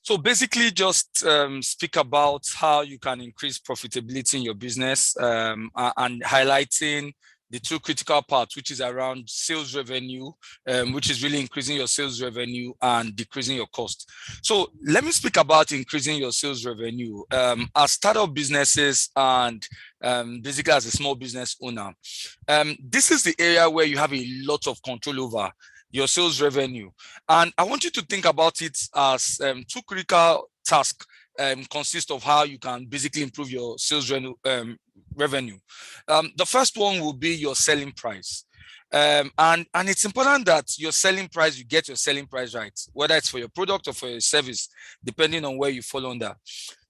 So basically just speak about how you can increase profitability in your business and highlighting the two critical parts, which is around sales revenue, which is really increasing your sales revenue and decreasing your cost. So let me speak about increasing your sales revenue. As startup businesses and basically as a small business owner, this is the area where you have a lot of control over your sales revenue. And I want you to think about it as two critical tasks consist of how you can basically improve your sales revenue. The first one will be your selling price. And it's important that your selling price, you get your selling price right, whether it's for your product or for your service, depending on where you fall under.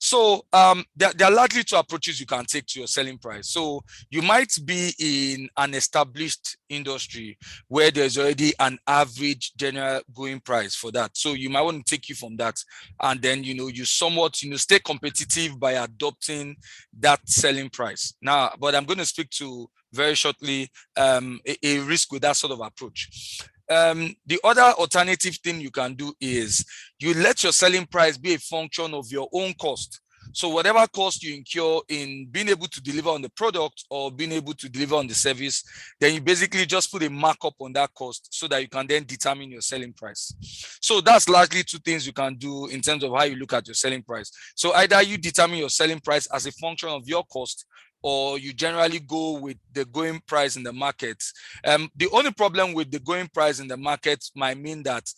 So there are largely two approaches you can take to your selling price. So you might be in an established industry where there's already an average general going price for that. So you might want to take you from that, and then you somewhat stay competitive by adopting that selling price. Now, but I'm going to speak to very shortly a risk with that sort of approach. The other alternative thing you can do is you let your selling price be a function of your own cost. So whatever cost you incur in being able to deliver on the product or being able to deliver on the service, then you basically just put a markup on that cost so that you can then determine your selling price. So that's largely two things you can do in terms of how you look at your selling price. So either you determine your selling price as a function of your cost, or you generally go with the going price in the market. The only problem with the going price in the market might mean that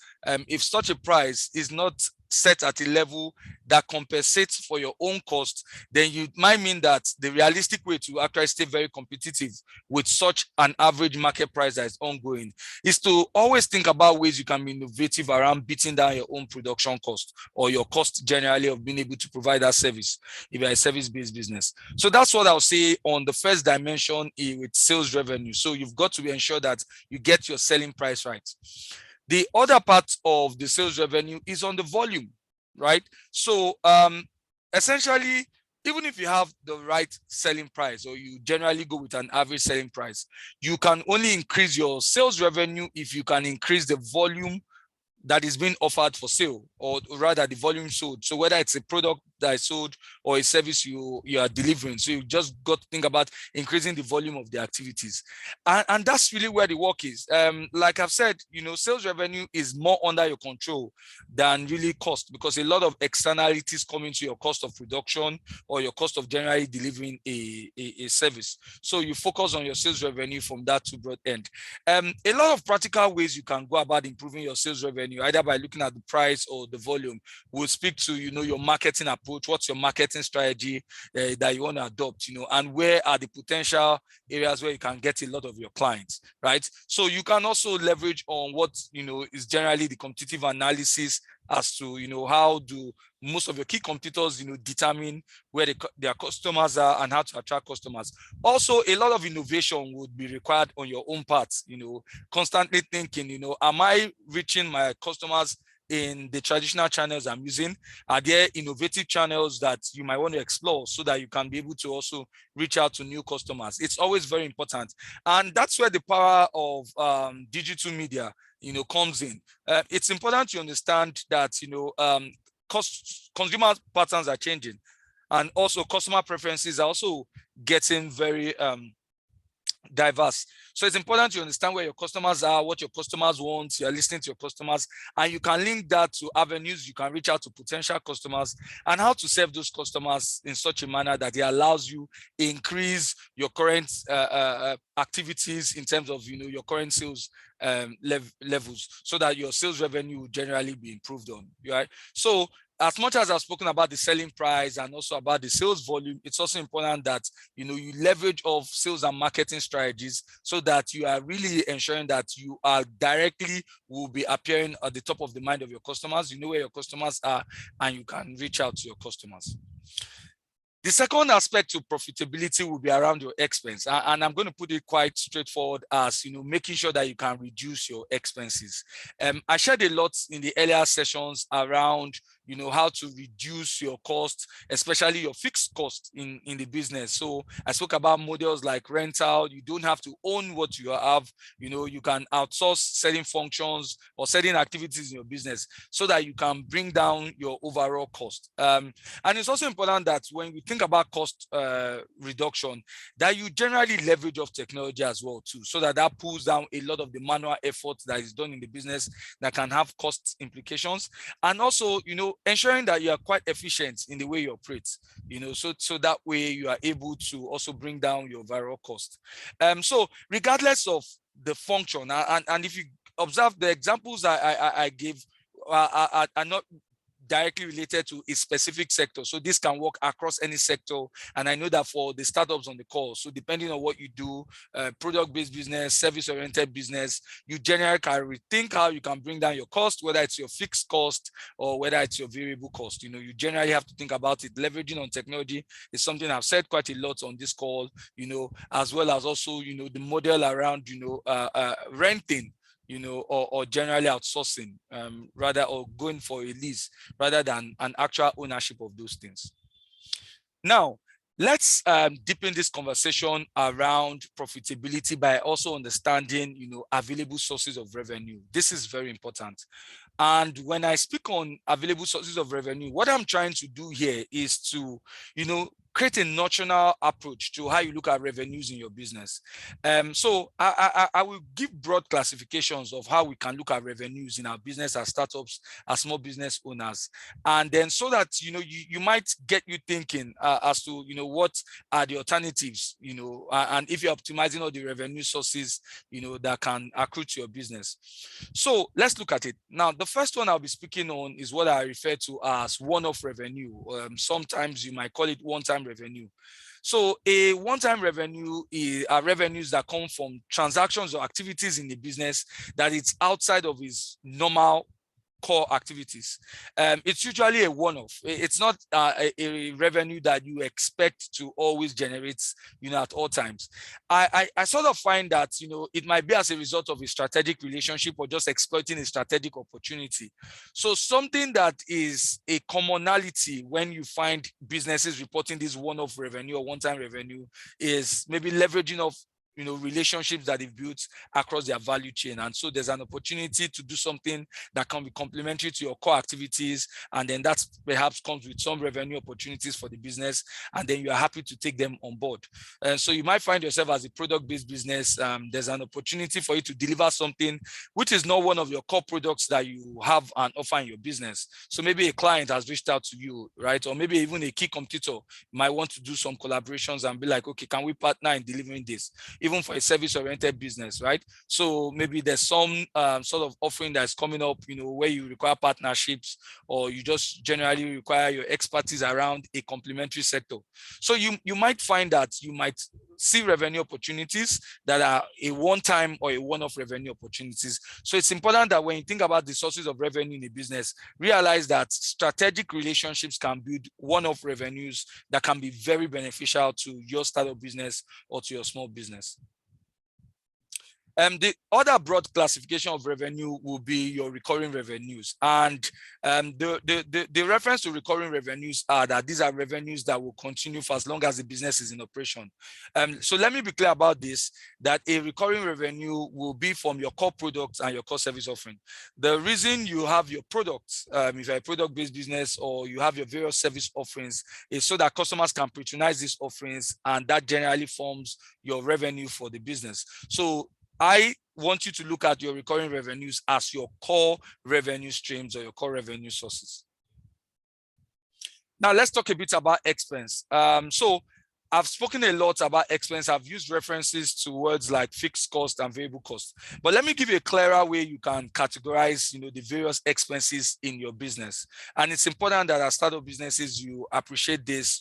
if such a price is not set at a level that compensates for your own cost, then you might mean that the realistic way to actually stay very competitive with such an average market price that is ongoing is to always think about ways you can be innovative around beating down your own production cost or your cost generally of being able to provide that service if you're a service-based business. So that's what I'll say on the first dimension with sales revenue. So you've got to ensure that you get your selling price right. The other part of the sales revenue is on the volume, right? So essentially, even if you have the right selling price or you generally go with an average selling price, you can only increase your sales revenue if you can increase the volume that is being offered for sale, or rather the volume sold. So whether it's a product that is sold or a service you are delivering, so you just got to think about increasing the volume of the activities, and that's really where the work is. Like I've said, sales revenue is more under your control than really cost, because a lot of externalities come into your cost of production or your cost of generally delivering a service. So you focus on your sales revenue from that to broad end. A lot of practical ways you can go about improving your sales revenue, either by looking at the price or the volume. We'll speak to your marketing approach. What's your marketing strategy that you want to adopt, and where are the potential areas where you can get a lot of your clients, right? So you can also leverage on what is generally the competitive analysis as to how do most of your key competitors determine where their customers are and how to attract customers. Also, a lot of innovation would be required on your own part, constantly thinking, am I reaching my customers in the traditional channels I'm using? Are there innovative channels that you might want to explore so that you can be able to also reach out to new customers? It's always very important, and that's where the power of digital media comes in. It's important to understand that consumer patterns are changing, and also customer preferences are also getting very diverse. So it's important to understand where your customers are, what your customers want. You're listening to your customers, and you can link that to avenues you can reach out to potential customers and how to serve those customers in such a manner that it allows you increase your current activities in terms of your current sales levels, so that your sales revenue will generally be improved on, right? So as much as I've spoken about the selling price and also about the sales volume, it's also important that you leverage of sales and marketing strategies so that you are really ensuring that you are directly will be appearing at the top of the mind of your customers. You know where your customers are, and you can reach out to your customers. The second aspect to profitability will be around your expense, and I'm going to put it quite straightforward as making sure that you can reduce your expenses. I shared a lot in the earlier sessions around how to reduce your cost, especially your fixed cost in the business. So I spoke about models like rental. You don't have to own what you have. You can outsource certain functions or certain activities in your business so that you can bring down your overall cost. And it's also important that when we think about cost reduction, that you generally leverage off technology as well too, so that pulls down a lot of the manual effort that is done in the business that can have cost implications. And also, ensuring that you are quite efficient in the way you operate, so that way you are able to also bring down your overall cost. So regardless of the function, and if you observe the examples I gave are not directly related to a specific sector. So this can work across any sector. And I know that for the startups on the call, so depending on what you do, product-based business, service-oriented business, you generally can rethink how you can bring down your cost, whether it's your fixed cost or whether it's your variable cost. You generally have to think about it. Leveraging on technology is something I've said quite a lot on this call, as well as also, the model around, renting, or generally outsourcing, rather, or going for a lease rather than an actual ownership of those things. Now, let's deepen this conversation around profitability by also understanding, available sources of revenue. This is very important. And when I speak on available sources of revenue, what I'm trying to do here is to, create a notional approach to how you look at revenues in your business. So I will give broad classifications of how we can look at revenues in our business as startups, as small business owners. And then so that, you might get you thinking as to, what are the alternatives, and if you're optimizing all the revenue sources, that can accrue to your business. So let's look at it. Now, the first one I'll be speaking on is what I refer to as one-off revenue. Sometimes you might call it one-time revenue. So a one-time revenue are revenues that come from transactions or activities in the business that it's outside of its normal core activities. It's usually a one-off. It's not a revenue that you expect to always generate, at all times. I sort of find that, it might be as a result of a strategic relationship or just exploiting a strategic opportunity. So something that is a commonality when you find businesses reporting this one-off revenue or one-time revenue is maybe leveraging of relationships that they've built across their value chain. And so there's an opportunity to do something that can be complementary to your core activities. And then that perhaps comes with some revenue opportunities for the business. And then you are happy to take them on board. So you might find yourself as a product-based business. There's an opportunity for you to deliver something which is not one of your core products that you have and offer in your business. So maybe a client has reached out to you, right? Or maybe even a key competitor might want to do some collaborations and be like, okay, can we partner in delivering this? Even for a service-oriented business, right? So maybe there's some sort of offering that's coming up, where you require partnerships or you just generally require your expertise around a complementary sector. So you might find that you might see revenue opportunities that are a one-time or a one-off revenue opportunities. So it's important that when you think about the sources of revenue in a business, realize that strategic relationships can build one-off revenues that can be very beneficial to your startup business or to your small business. The other broad classification of revenue will be your recurring revenues. And the reference to recurring revenues are that these are revenues that will continue for as long as the business is in operation. So let me be clear about this, that a recurring revenue will be from your core products and your core service offering. The reason you have your products, if you're a product-based business or you have your various service offerings, is so that customers can patronize these offerings, and that generally forms your revenue for the business. So I want you to look at your recurring revenues as your core revenue streams or your core revenue sources. Now, let's talk a bit about expense. So I've spoken a lot about expense. I've used references to words like fixed cost and variable cost. But let me give you a clearer way you can categorize, the various expenses in your business. And it's important that as startup businesses, you appreciate this,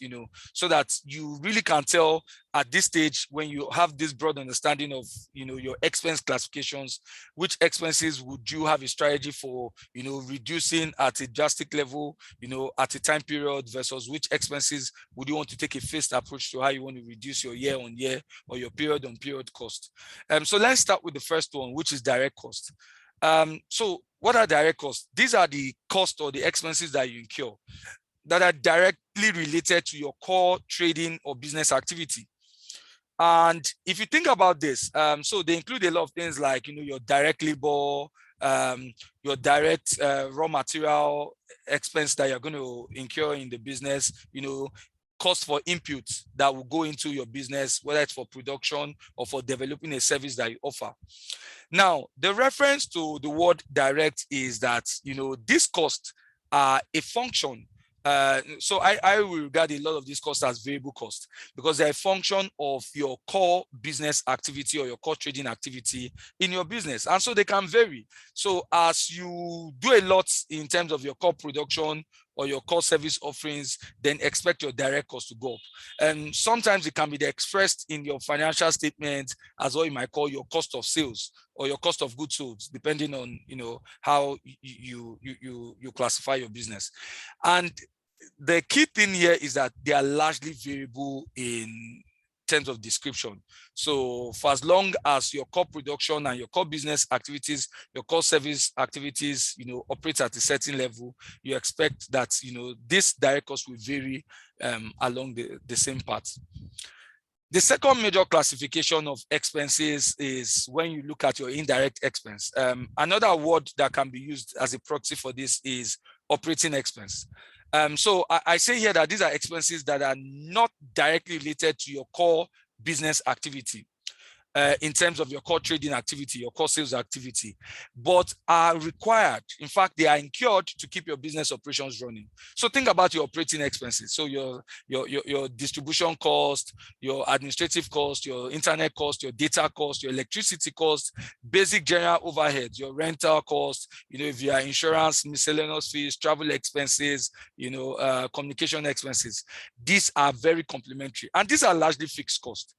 so that you really can tell at this stage, when you have this broad understanding of, your expense classifications, which expenses would you have a strategy for, reducing at a drastic level, at a time period, versus which expenses would you want to take a phased approach to how you want to reduce your year-on-year or your period-on-period cost. So let's start with the first one, which is direct cost. So what are direct costs? These are the costs or the expenses that you incur that are directly related to your core trading or business activity. And if you think about this, so they include a lot of things like, your direct labor, your direct raw material expense that you're going to incur in the business, cost for inputs that will go into your business, whether it's for production or for developing a service that you offer. Now, the reference to the word direct is that, this cost are a function. So I will regard a lot of these costs as variable costs because they're a function of your core business activity or your core trading activity in your business. And so they can vary. So as you do a lot in terms of your core production or your core service offerings, then expect your direct cost to go up. And sometimes it can be expressed in your financial statement as what you might call your cost of sales or your cost of goods sold, depending on how you classify your business. And the key thing here is that they are largely variable in terms of description. So for as long as your core production and your core business activities, your core service activities, operate at a certain level, you expect that, this direct cost will vary along the same path. The second major classification of expenses is when you look at your indirect expense. Another word that can be used as a proxy for this is operating expense. So I say here that these are expenses that are not directly related to your core business activity. In terms of your core trading activity, your core sales activity, but are required. In fact, they are incurred to keep your business operations running. So think about your operating expenses. So your distribution cost, your administrative cost, your internet cost, your data cost, your electricity cost, basic general overheads, your rental cost, if you are insurance, miscellaneous fees, travel expenses, communication expenses. These are very complementary, and these are largely fixed costs.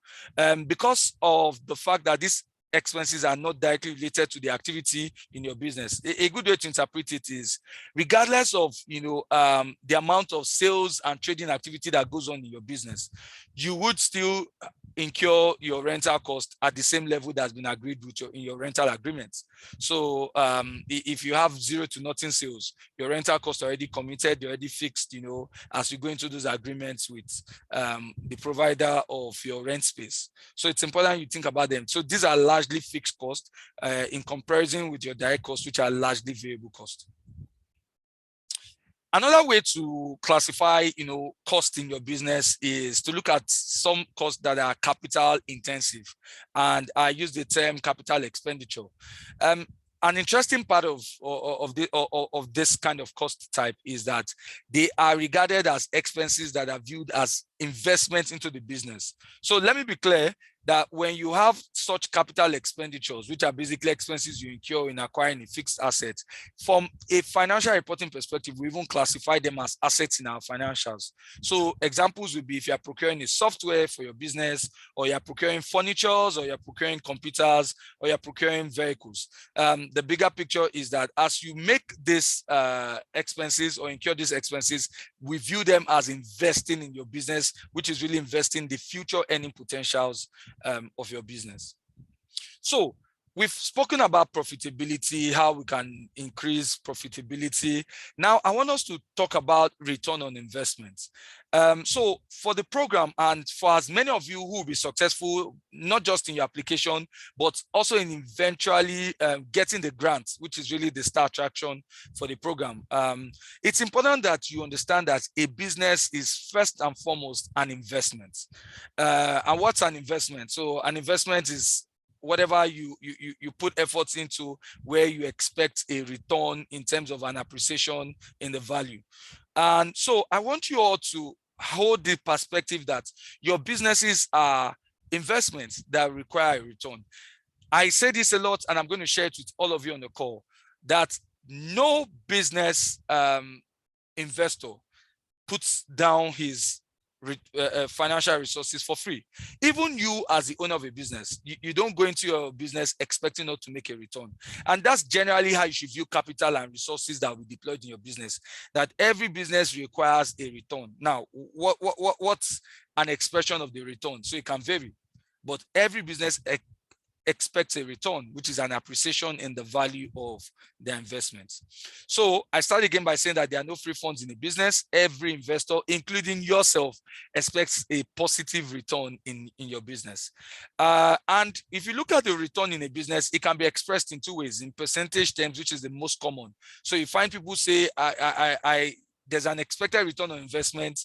Because of the fact that these expenses are not directly related to the activity in your business. A good way to interpret it is, regardless of the amount of sales and trading activity that goes on in your business, you would still incur your rental cost at the same level that's been agreed with in your rental agreements. So if you have 0 to nothing sales, your rental cost already committed, already fixed, as you go into those agreements with the provider of your rent space. So it's important you think about them. So these are largely fixed costs in comparison with your direct costs, which are largely variable costs. Another way to classify, cost in your business is to look at some costs that are capital intensive, and I use the term capital expenditure. An interesting part of this kind of cost type is that they are regarded as expenses that are viewed as investments into the business. So let me be clear that when you have such capital expenditures, which are basically expenses you incur in acquiring a fixed asset, from a financial reporting perspective, we even classify them as assets in our financials. So examples would be if you're procuring a software for your business, or you're procuring furniture, or you're procuring computers, or you're procuring vehicles. The bigger picture is that as you make these expenses or incur these expenses, we view them as investing in your business, which is really investing the future earning potentials of your business. So we've spoken about profitability, how we can increase profitability. Now I want us to talk about return on investments. So for the program, and for as many of you who will be successful, not just in your application, but also in eventually getting the grant, which is really the star attraction for the program, it's important that you understand that a business is first and foremost an investment. And what's an investment? So an investment is whatever you put efforts into, where you expect a return in terms of an appreciation in the value. And so I want you all to hold the perspective that your businesses are investments that require a return. I say this a lot, and I'm going to share it with all of you on the call, that no business investor puts down his financial resources for free. Even you as the owner of a business, you don't go into your business expecting not to make a return. And that's generally how you should view capital and resources that will be deployed in your business, that every business requires a return. Now, what's an expression of the return? So it can vary, but every business expect a return, which is an appreciation in the value of their investments. So I start again by saying that there are no free funds in a business. Every investor, including yourself, expects a positive return in your business. And if you look at the return in a business, it can be expressed in two ways: in percentage terms, which is the most common. So you find people say, there's an expected return on investment,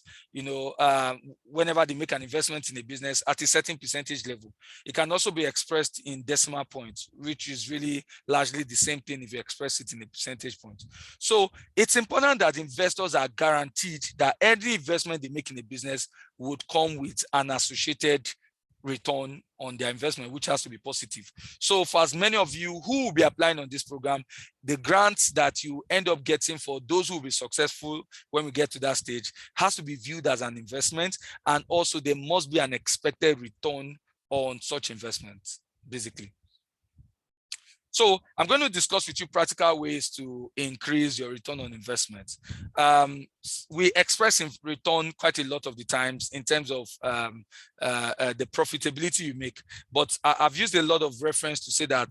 whenever they make an investment in a business at a certain percentage level. It can also be expressed in decimal points, which is really largely the same thing if you express it in a percentage point. So it's important that investors are guaranteed that any investment they make in a business would come with an associated return on their investment, which has to be positive. So for as many of you who will be applying on this program, the grants that you end up getting for those who will be successful when we get to that stage has to be viewed as an investment, and also there must be an expected return on such investments, basically. So I'm going to discuss with you practical ways to increase your return on investment. We express in return quite a lot of the times in terms of the profitability you make, but I've used a lot of reference to say that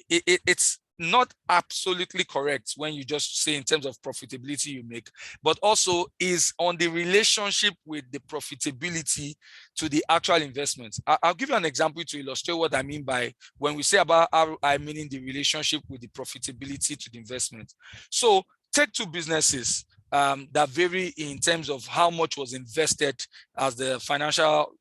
it's not absolutely correct when you just say in terms of profitability you make, but also is on the relationship with the profitability to the actual investment. I'll give you an example to illustrate what I mean by when we say about ROI, meaning the relationship with the profitability to the investment. So take two businesses that vary in terms of how much was invested as the financial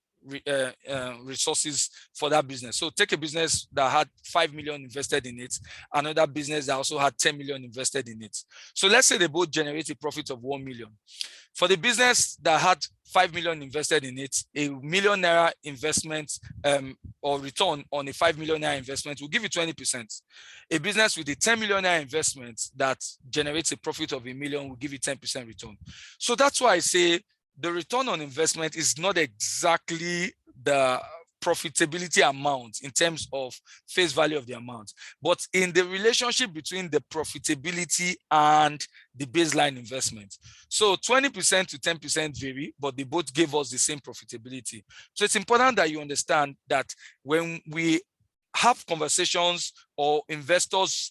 resources for that business. So take a business that had 5 million invested in it, another business that also had 10 million invested in it. So let's say they both generate a profit of 1 million. For the business that had 5 million invested in it, a ₦1 million investment or return on a ~5 million investment will give you 20%. A business with a ~10 million investment that generates a profit of 1 million will give you 10% return. So that's why I say the return on investment is not exactly the profitability amount in terms of face value of the amount, but in the relationship between the profitability and the baseline investment. So 20% to 10% vary, but they both give us the same profitability. So it's important that you understand that when we have conversations or investors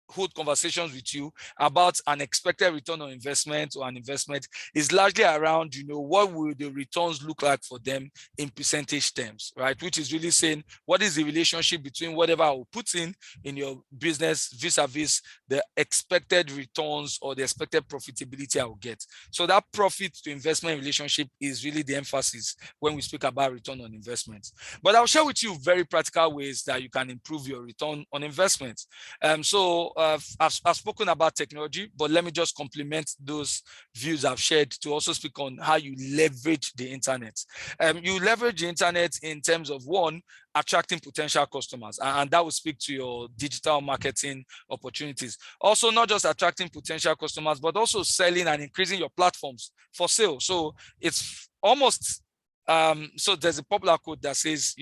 hold conversations with you about an expected return on investment or an investment is largely around, what will the returns look like for them in percentage terms, right? Which is really saying, what is the relationship between whatever I will put in your business vis-a-vis the expected returns or the expected profitability I will get. So that profit to investment relationship is really the emphasis when we speak about return on investment. But I'll share with you very practical ways that you can improve your return on investment. I've spoken about technology, but let me just complement those views I've shared to also speak on how you leverage the internet. You leverage the internet in terms of, one, attracting potential customers, and that will speak to your digital marketing opportunities. Also, not just attracting potential customers, but also selling and increasing your platforms for sale. So it's almost so there's a popular quote that says,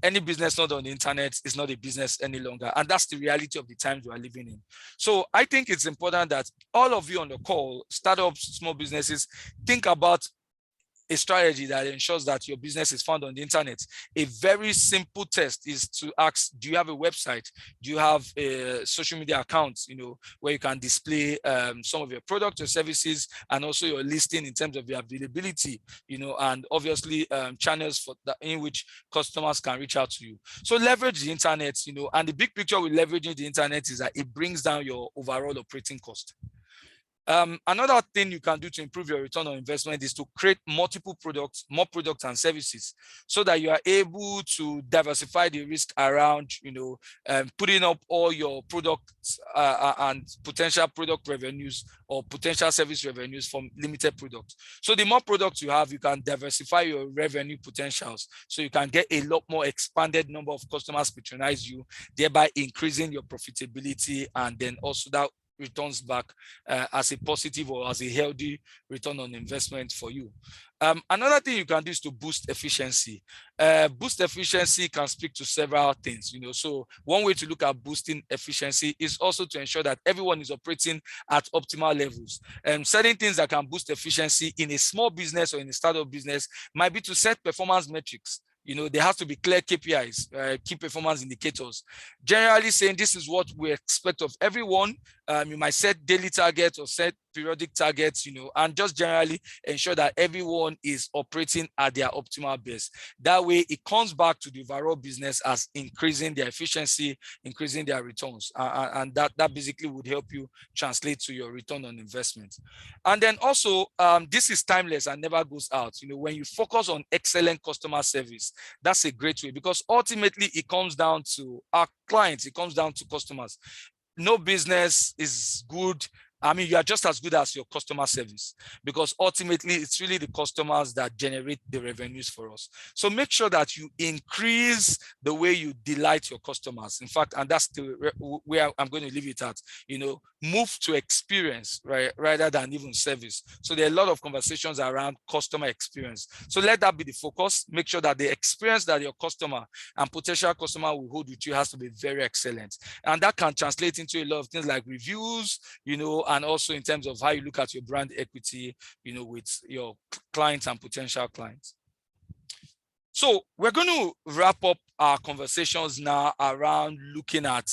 any business not on the internet is not a business any longer. And that's the reality of the times we are living in. So I think it's important that all of you on the call, startups, small businesses, think about a strategy that ensures that your business is found on the internet. A very simple test is to ask, do you have a website? Do you have a social media account, where you can display some of your products or services, and also your listing in terms of your availability, and obviously channels for that in which customers can reach out to you. So leverage the internet, and the big picture with leveraging the internet is that it brings down your overall operating cost. Another thing you can do to improve your return on investment is to create multiple products, more products and services, so that you are able to diversify the risk around, putting up all your products and potential product revenues or potential service revenues from limited products. So the more products you have, you can diversify your revenue potentials, so you can get a lot more expanded number of customers patronize you, thereby increasing your profitability, and then also that returns back as a positive or as a healthy return on investment for you. Another thing you can do is to boost efficiency. Boost efficiency can speak to several things, So one way to look at boosting efficiency is also to ensure that everyone is operating at optimal levels. Certain things that can boost efficiency in a small business or in a startup business might be to set performance metrics. There has to be clear KPIs, key performance indicators. Generally saying this is what we expect of everyone. You might set daily targets or set periodic targets, and just generally ensure that everyone is operating at their optimal best. That way it comes back to the overall business as increasing their efficiency, increasing their returns. And that basically would help you translate to your return on investment. And then also, this is timeless and never goes out. When you focus on excellent customer service, that's a great way, because ultimately it comes down to our clients, it comes down to customers. No business is good. You are just as good as your customer service, because ultimately it's really the customers that generate the revenues for us. So make sure that you increase the way you delight your customers. In fact, and that's where I'm going to leave it at, move to experience, right, rather than even service. So there are a lot of conversations around customer experience. So let that be the focus. Make sure that the experience that your customer and potential customer will hold with you has to be very excellent. And that can translate into a lot of things like reviews, and also in terms of how you look at your brand equity, with your clients and potential clients. So we're going to wrap up our conversations now around looking at,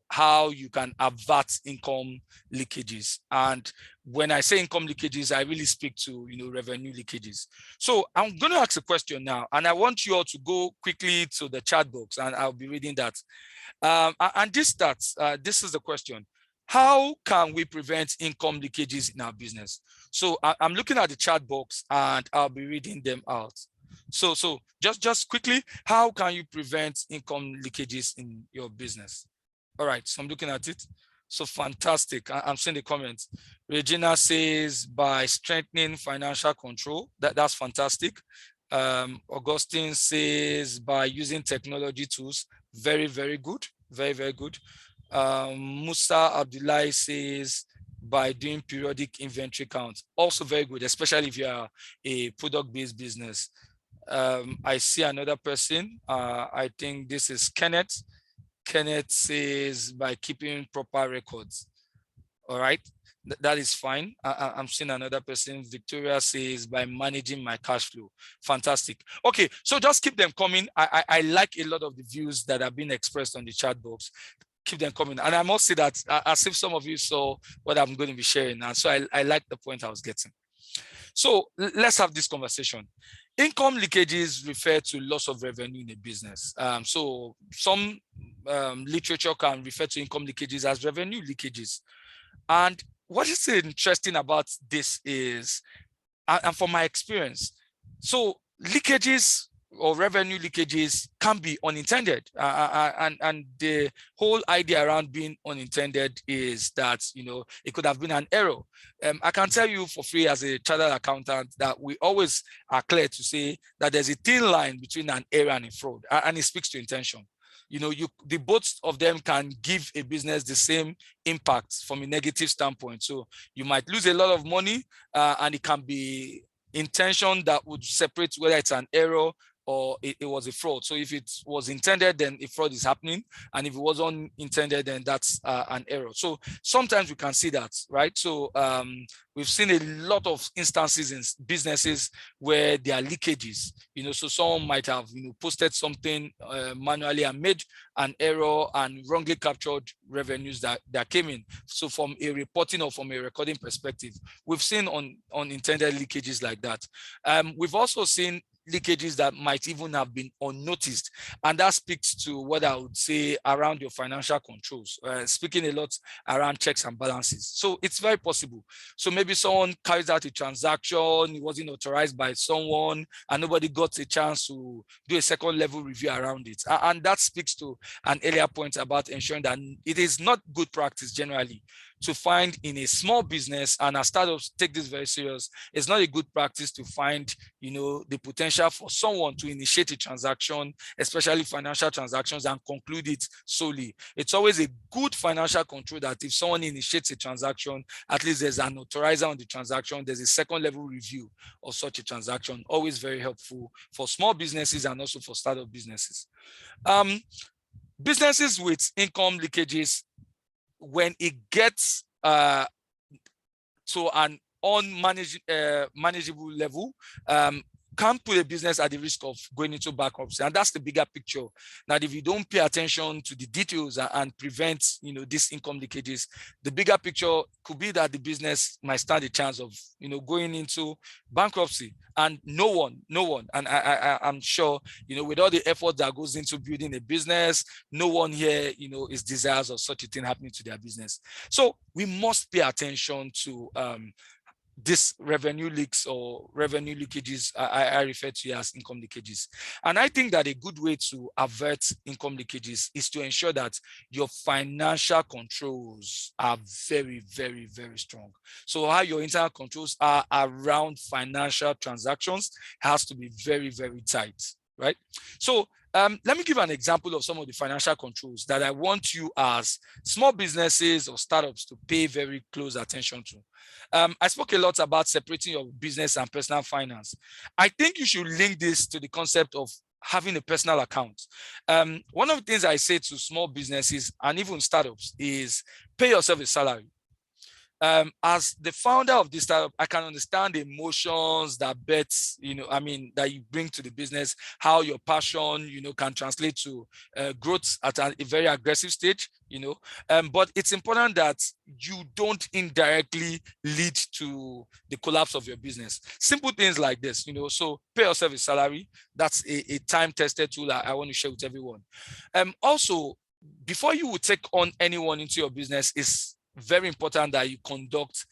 how you can avert income leakages. And when I say income leakages, I really speak to, revenue leakages. So I'm going to ask a question now, and I want you all to go quickly to the chat box, and I'll be reading that. And this is the question. How can we prevent income leakages in our business? So I'm looking at the chat box and I'll be reading them out. So just quickly, how can you prevent income leakages in your business? All right, so I'm looking at it. So fantastic. I'm seeing the comments. Regina says by strengthening financial control. That's fantastic. Augustine says by using technology tools. Very, very good. Very, very good. Musa Abdullahi says by doing periodic inventory counts. Also very good, especially if you are a product-based business. I see another person. I think this is Kenneth. Kenneth says by keeping proper records. All right, that is fine. I'm seeing another person. Victoria says by managing my cash flow. Fantastic. Okay, so just keep them coming. I like a lot of the views that have been expressed on the chat box. Keep them coming. And I must say that as if some of you saw what I'm going to be sharing. And so I like the point I was getting. So let's have this conversation. Income leakages refer to loss of revenue in a business. So some literature can refer to income leakages as revenue leakages. And what is interesting about this is, and from my experience, so leakages or revenue leakages can be unintended. And the whole idea around being unintended is that, it could have been an error. I can tell you for free as a chartered accountant that we always are clear to say that there's a thin line between an error and a fraud, and it speaks to intention. The both of them can give a business the same impact from a negative standpoint. So you might lose a lot of money, and it can be intention that would separate whether it's an error or it was a fraud. So if it was intended, then a fraud is happening. And if it wasn't intended, then that's an error. So sometimes we can see that, right? So we've seen a lot of instances in businesses where there are leakages. So someone might have posted something manually and made an error and wrongly captured revenues that came in. So from a reporting or from a recording perspective, we've seen unintended leakages like that. We've also seen leakages that might even have been unnoticed. And that speaks to what I would say around your financial controls, speaking a lot around checks and balances. So it's very possible. So maybe someone carries out a transaction, it wasn't authorized by someone, and nobody got a chance to do a second level review around it. And that speaks to an earlier point about ensuring that it is not good practice generally to find in a small business, and as startups take this very serious, it's not a good practice to find, the potential for someone to initiate a transaction, especially financial transactions, and conclude it solely. It's always a good financial control that if someone initiates a transaction, at least there's an authorizer on the transaction, there's a second level review of such a transaction. Always very helpful for small businesses and also for startup businesses. Businesses with income leakages, when it gets to an unmanageable level, can't put a business at the risk of going into bankruptcy. And that's the bigger picture. That if you don't pay attention to the details and prevent, these income leakages, the bigger picture could be that the business might stand a chance of, going into bankruptcy. And no one, and I'm sure, with all the effort that goes into building a business, no one here, is desirous of such a thing happening to their business. So we must pay attention to this revenue leaks or revenue leakages. I refer to as income leakages. And I think that a good way to avert income leakages is to ensure that your financial controls are very, very, very strong. So how your internal controls are around financial transactions has to be very, very tight, right? So let me give an example of some of the financial controls that I want you as small businesses or startups to pay very close attention to. I spoke a lot about separating your business and personal finance. I think you should link this to the concept of having a personal account. One of the things I say to small businesses and even startups is pay yourself a salary. As the founder of this startup, I can understand the emotions that bets, that you bring to the business, how your passion, can translate to growth at a very aggressive stage, but it's important that you don't indirectly lead to the collapse of your business. Simple things like this, so pay yourself a salary. That's a time-tested tool I want to share with everyone. Also, before you would take on anyone into your business, is very important that you conduct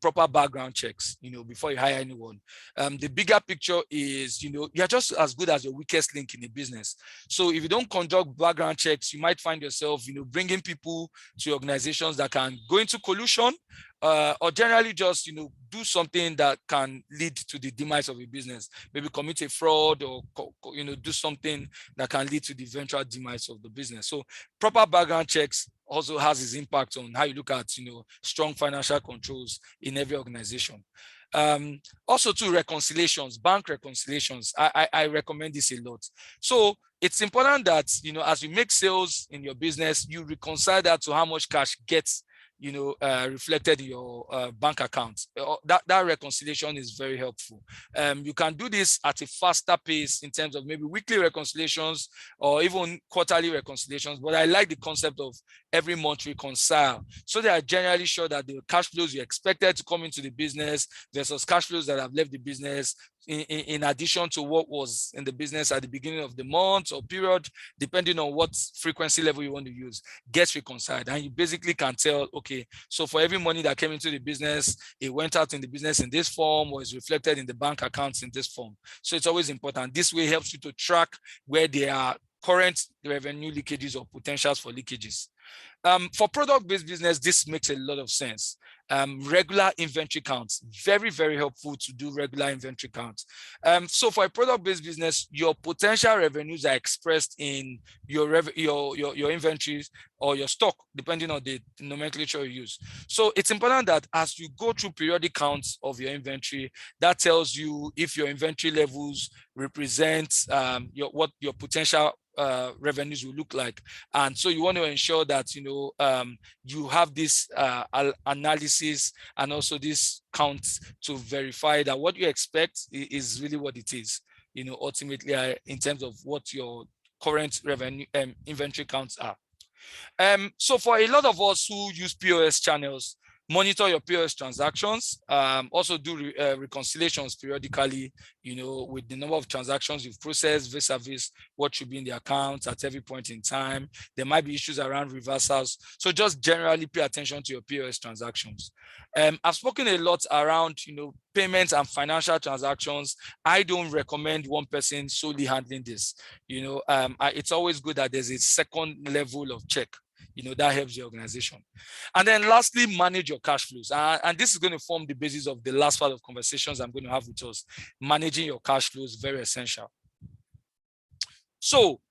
proper background checks, before you hire anyone. The bigger picture is, you're just as good as your weakest link in the business. So if you don't conduct background checks, you might find yourself, bringing people to organizations that can go into collusion, or generally just, do something that can lead to the demise of a business. Maybe commit a fraud or, do something that can lead to the eventual demise of the business. So proper background checks also has its impact on how you look at, strong financial controls in every organization. Also to reconciliations, bank reconciliations, I recommend this a lot. So it's important that, as you make sales in your business, you reconcile that to how much cash gets reflected in your bank account. That reconciliation is very helpful. You can do this at a faster pace in terms of maybe weekly reconciliations or even quarterly reconciliations. But I like the concept of every month reconcile, so they are generally sure that the cash flows you expected to come into the business versus cash flows that have left the business, in addition to what was in the business at the beginning of the month or period, depending on what frequency level you want to use, gets reconciled. And you basically can tell, okay, so for every money that came into the business, it went out in the business in this form or is reflected in the bank accounts in this form. So it's always important. This way helps you to track where there are current revenue leakages or potentials for leakages. For product-based business, this makes a lot of sense. Regular inventory counts, very, very helpful to do regular inventory counts. So for a product-based business, your potential revenues are expressed in your inventories or your stock, depending on the nomenclature you use. So it's important that as you go through periodic counts of your inventory, that tells you if your inventory levels represent what your potential revenues will look like. And so you want to ensure that you have this analysis and also this count to verify that what you expect is really what it is, ultimately in terms of what your current revenue inventory counts are. So for a lot of us who use POS channels, monitor your POS transactions, also do reconciliations periodically, with the number of transactions you've processed vis-a-vis what should be in the account at every point in time. There might be issues around reversals. So just generally pay attention to your POS transactions. I've spoken a lot around, payments and financial transactions. I don't recommend one person solely handling this. It's always good that there's a second level of check, that helps the organization. And then lastly, manage your cash flows. And this is going to form the basis of the last part of conversations I'm going to have with us. Managing your cash flows, very essential. So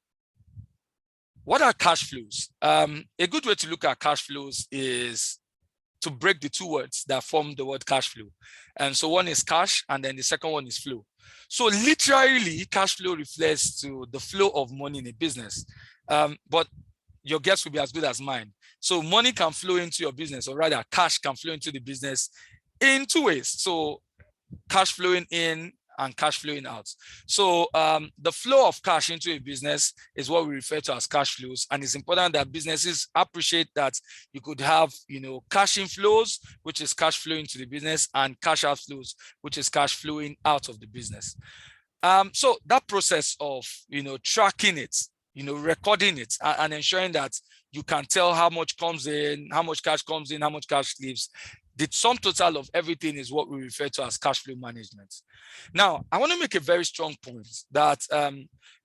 what are cash flows? A good way to look at cash flows is to break the two words that form the word cash flow. And so one is cash, and then the second one is flow. So literally, cash flow refers to the flow of money in a business. But your guess will be as good as mine. So money can flow into your business, or rather cash can flow into the business in two ways. So cash flowing in and cash flowing out. So the flow of cash into a business is what we refer to as cash flows. And it's important that businesses appreciate that you could have, cash inflows, which is cash flowing to the business, and cash outflows, which is cash flowing out of the business. So that process of, tracking it, recording it, and ensuring that you can tell how much comes in, how much cash comes in, how much cash leaves. The sum total of everything is what we refer to as cash flow management. Now, I want to make a very strong point that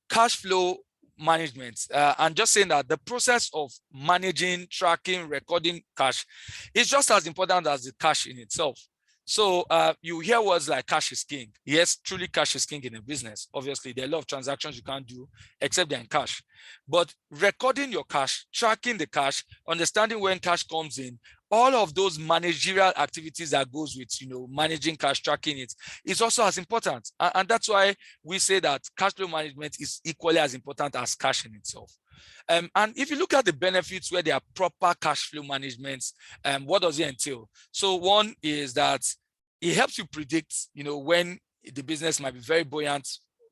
cash flow management, and just saying that the process of managing, tracking, recording cash is just as important as the cash in itself. So you hear words like cash is king. Yes, truly cash is king in a business. Obviously, there are a lot of transactions you can't do except they're in cash. But recording your cash, tracking the cash, understanding when cash comes in, all of those managerial activities that goes with, managing cash, tracking it, is also as important. And that's why we say that cash flow management is equally as important as cash in itself. And if you look at the benefits where there are proper cash flow management, what does it entail? So one is that it helps you predict, when the business might be very buoyant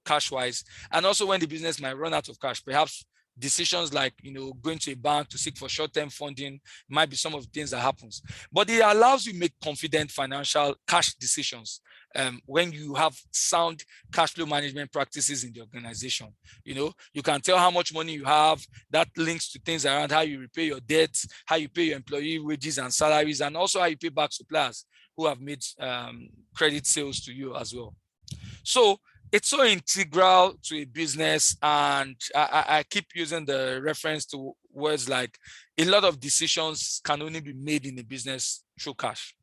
cash-wise, and also when the business might run out of cash. Perhaps decisions like, going to a bank to seek for short-term funding might be some of the things that happens. But it allows you to make confident financial cash decisions when you have sound cash flow management practices in the organization. You can tell how much money you have. That links to things around how you repay your debts, how you pay your employee wages and salaries, and also how you pay back suppliers who have made credit sales to you as well. So it's so integral to a business, and I keep using the reference to words like a lot of decisions can only be made in a business through cash.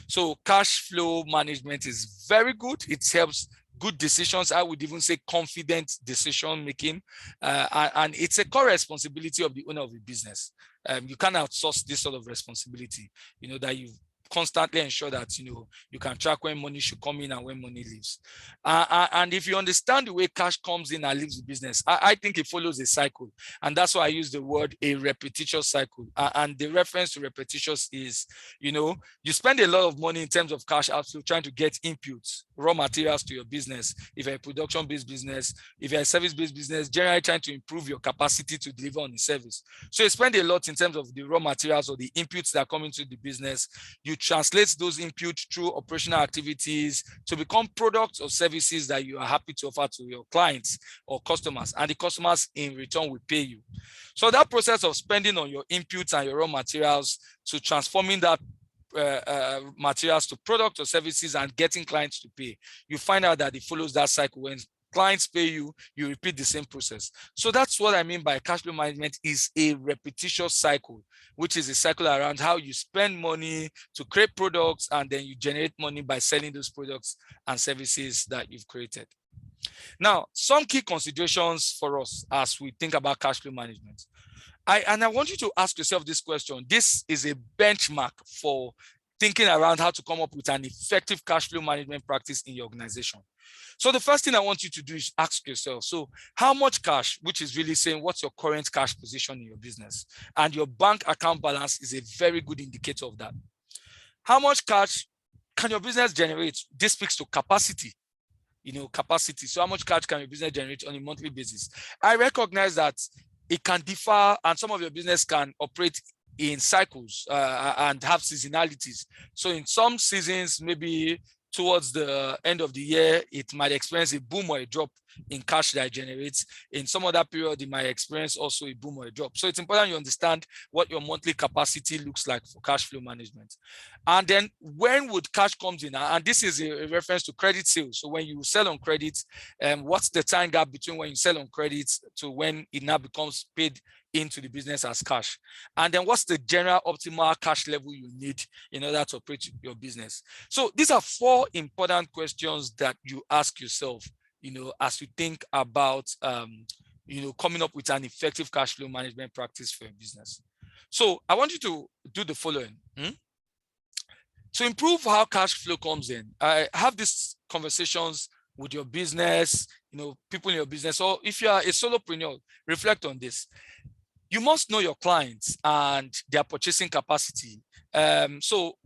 So cash flow management is very good. It helps good decisions. I would even say confident decision making, and it's a core responsibility of the owner of a business. You can't outsource this sort of responsibility, that you constantly ensure that you can track when money should come in and when money leaves. And if you understand the way cash comes in and leaves the business, I think it follows a cycle. And that's why I use the word a repetitious cycle. And the reference to repetitious is, you spend a lot of money in terms of cash outflow trying to get inputs, raw materials to your business. If you're a production-based business, if you're a service-based business, generally trying to improve your capacity to deliver on the service. So you spend a lot in terms of the raw materials or the inputs that come into the business. You translate those inputs through operational activities to become products or services that you are happy to offer to your clients or customers, and the customers in return will pay you. So that process of spending on your inputs and your raw materials to transforming that materials to products or services and getting clients to pay, you find out that it follows that cycle. When clients pay you, you repeat the same process. So that's what I mean by cash flow management is a repetitious cycle, which is a cycle around how you spend money to create products, and then you generate money by selling those products and services that you've created. Now, some key considerations for us as we think about cash flow management. I want you to ask yourself this question. This is a benchmark for thinking around how to come up with an effective cash flow management practice in your organization. So the first thing I want you to do is ask yourself, so how much cash, which is really saying what's your current cash position in your business? And your bank account balance is a very good indicator of that. How much cash can your business generate? This speaks to capacity. Capacity. So how much cash can your business generate on a monthly basis? I recognize that it can differ, and some of your business can operate in cycles and have seasonalities. So in some seasons, maybe towards the end of the year, it might experience a boom or a drop in cash that it generates. In some other period, it might experience also a boom or a drop. So it's important you understand what your monthly capacity looks like for cash flow management. And then when would cash comes in? And this is a reference to credit sales. So when you sell on credit, what's the time gap between when you sell on credit to when it now becomes paid into the business as cash? And then what's the general optimal cash level you need in order to operate your business? So these are 4 important questions that you ask yourself, as you think about, coming up with an effective cash flow management practice for your business. So I want you to do the following. To improve how cash flow comes in, I have these conversations with your business, people in your business, or if you are a solopreneur, reflect on this. You must know your clients and their purchasing capacity. So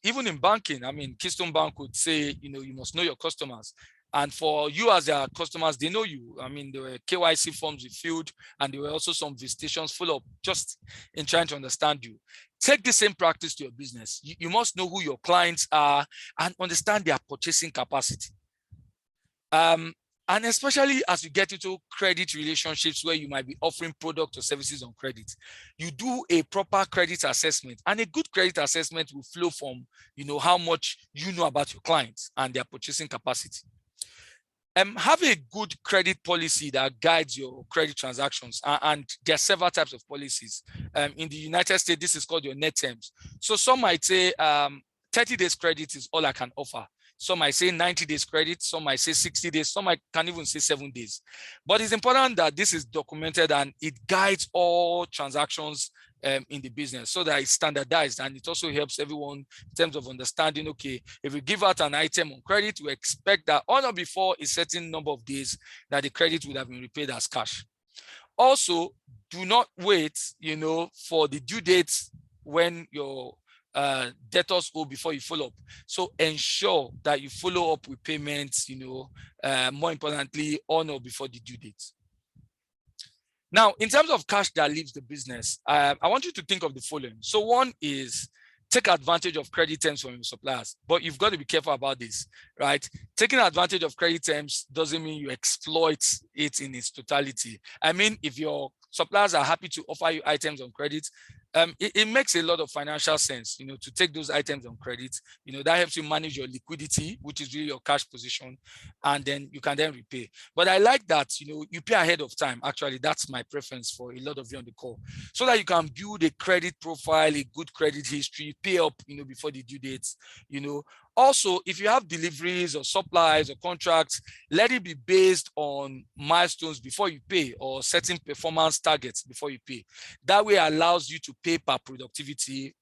even in banking, Keystone Bank would say, you must know your customers. And for you as their customers, they know you. I mean, there were KYC forms you filled, and there were also some visitations full of just in trying to understand you. Take the same practice to your business. You must know who your clients are and understand their purchasing capacity. And especially as you get into credit relationships where you might be offering products or services on credit, you do a proper credit assessment, and a good credit assessment will flow from, how much you know about your clients and their purchasing capacity. Have a good credit policy that guides your credit transactions, and there are several types of policies. In the United States, this is called your net terms. So some might say 30 days credit is all I can offer. Some might say 90 days credit, some might say 60 days, some can even say 7 days. But it's important that this is documented and it guides all transactions in the business so that it's standardized, and it also helps everyone in terms of understanding, okay, if we give out an item on credit, we expect that on or before a certain number of days that the credit would have been repaid as cash. Also, do not wait, for the due dates when your debtors owe before you follow up. So ensure that you follow up with payments, more importantly, on or before the due date. Now, in terms of cash that leaves the business, I want you to think of the following. So one is take advantage of credit terms from your suppliers, but you've got to be careful about this, right? Taking advantage of credit terms doesn't mean you exploit it in its totality. I mean, if your suppliers are happy to offer you items on credit, it makes a lot of financial sense, to take those items on credit. That helps you manage your liquidity, which is really your cash position, and then you can then repay. But I like that, you pay ahead of time. Actually, that's my preference for a lot of you on the call, so that you can build a credit profile, a good credit history, pay up, before the due dates. Also, if you have deliveries or supplies or contracts, let it be based on milestones before you pay, or certain performance targets before you pay. That way allows you to pay per productivity,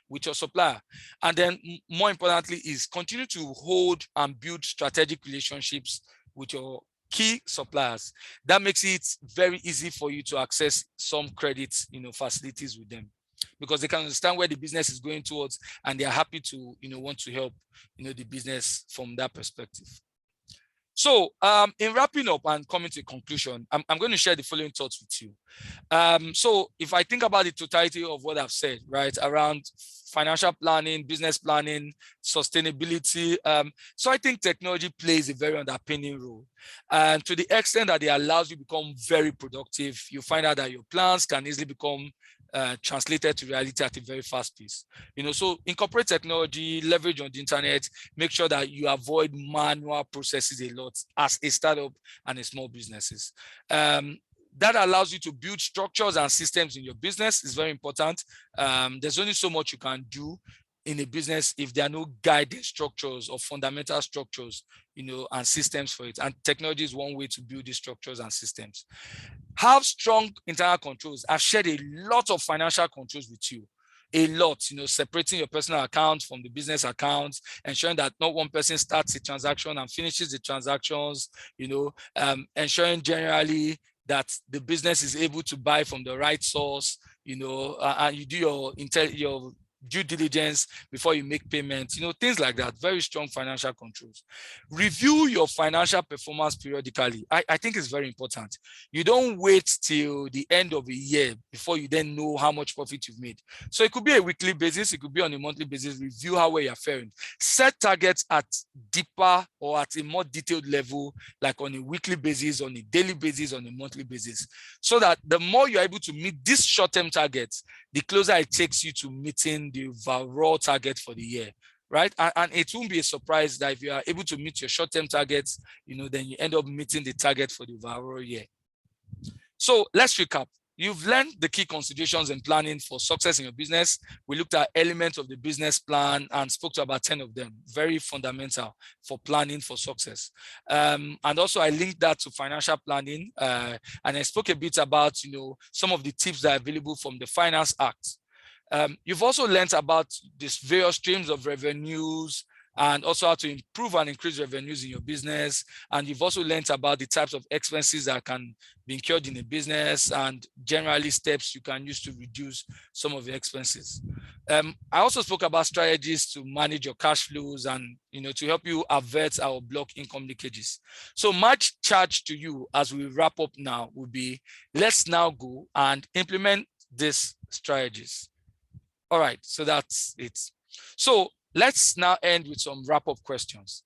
with your supplier. And then more importantly is continue to hold and build strategic relationships with your key suppliers. That makes it very easy for you to access some credit, facilities with them, because they can understand where the business is going towards, and they are happy to, want to help, the business from that perspective. So in wrapping up and coming to a conclusion, I'm going to share the following thoughts with you. So if I think about the totality of what I've said, right, around financial planning, business planning, sustainability, so I think technology plays a very underpinning role. And to the extent that it allows you to become very productive, you find out that your plans can easily become translated to reality at a very fast pace. So incorporate technology, leverage on the internet, make sure that you avoid manual processes a lot as a startup and a small businesses. That allows you to build structures and systems in your business. Is very important. There's only so much you can do in a business if there are no guiding structures or fundamental structures, and systems for it. And technology is one way to build these structures and systems. Have strong internal controls. I've shared a lot of financial controls with you. A lot, separating your personal accounts from the business accounts, ensuring that not one person starts a transaction and finishes the transactions, ensuring generally that the business is able to buy from the right source, and you do your due diligence before you make payments, things like that. Very strong financial controls. Review your financial performance periodically. I think it's very important. You don't wait till the end of a year before you then know how much profit you've made. So it could be a weekly basis, it could be on a monthly basis. Review how well you're faring. Set targets at deeper or at a more detailed level, like on a weekly basis, on a daily basis, on a monthly basis, so that the more you're able to meet these short-term targets, the closer it takes you to meeting the overall target for the year, right? And it won't be a surprise that if you are able to meet your short-term targets, then you end up meeting the target for the overall year. So let's recap. You've learned the key considerations in planning for success in your business. We looked at elements of the business plan and spoke to about 10 of them, very fundamental for planning for success. And also I linked that to financial planning, and I spoke a bit about, some of the tips that are available from the Finance Act. You've also learned about these various streams of revenues and also how to improve and increase revenues in your business. And you've also learned about the types of expenses that can be incurred in a business and generally steps you can use to reduce some of the expenses. I also spoke about strategies to manage your cash flows and to help you avert or block income leakages. So my charge to you as we wrap up now will be, let's now go and implement these strategies. All right, so that's it. So let's now end with some wrap-up questions.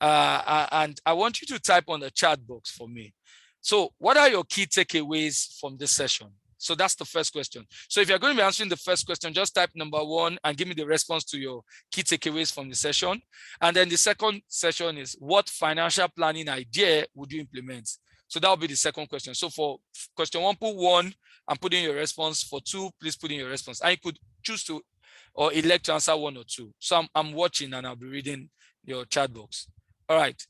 And I want you to type on the chat box for me. So what are your key takeaways from this session? So that's the first question. So if you're going to be answering the first question, just type number 1 and give me the response to your key takeaways from the session. And then the second session is, what financial planning idea would you implement? So that will be the second question. So for question 1, put 1 and put in your response. For 2, please put in your response. And you could choose to or elect to answer 1 or 2. So I'm watching and I'll be reading your chat box. All right.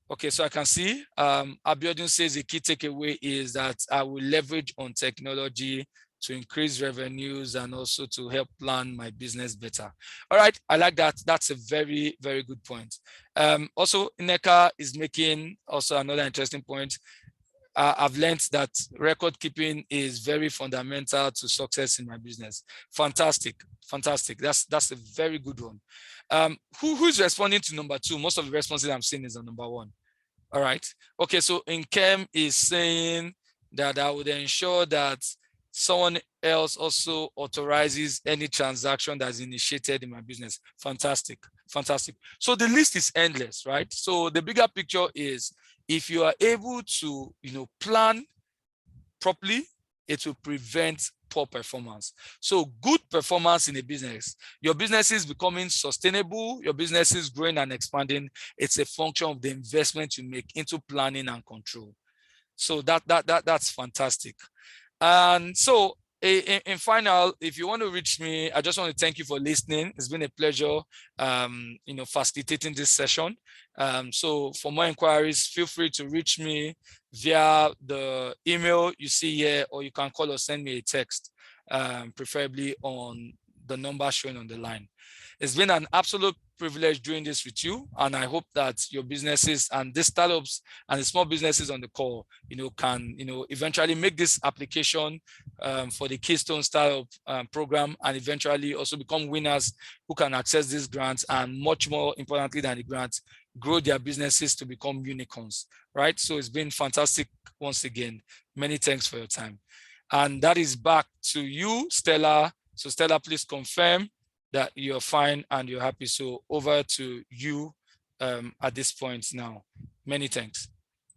Okay, so I can see Abiodun says the key takeaway is that I will leverage on technology to increase revenues and also to help plan my business better. All right, I like that. That's a very, very good point. Also, Ineka is making also another interesting point. I've learned that record keeping is very fundamental to success in my business. Fantastic, fantastic. That's a very good one. Who's responding to number 2? Most of the responses I'm seeing is on number 1. All right. Okay, so Nkem is saying that I would ensure that someone else also authorizes any transaction that's initiated in my business. Fantastic, fantastic. So the list is endless, right? So the bigger picture is, if you are able to, plan properly, it will prevent poor performance. So good performance in a business, your business is becoming sustainable, your business is growing and expanding. It's a function of the investment you make into planning and control. So that's fantastic. And so in final, if you want to reach me, I just want to thank you for listening. It's been a pleasure, facilitating this session. So for more inquiries, feel free to reach me via the email you see here, or you can call or send me a text, preferably on the number shown on the line. It's been an absolute privilege doing this with you, and I hope that your businesses and the startups and the small businesses on the call, can, eventually make this application for the Keystone Startup program, and eventually also become winners who can access these grants, and much more importantly than the grants, grow their businesses to become unicorns, right? So it's been fantastic once again. Many thanks for your time. And that is back to you, Stella. So Stella, please confirm that you're fine and you're happy. So over to you at this point now. Many thanks.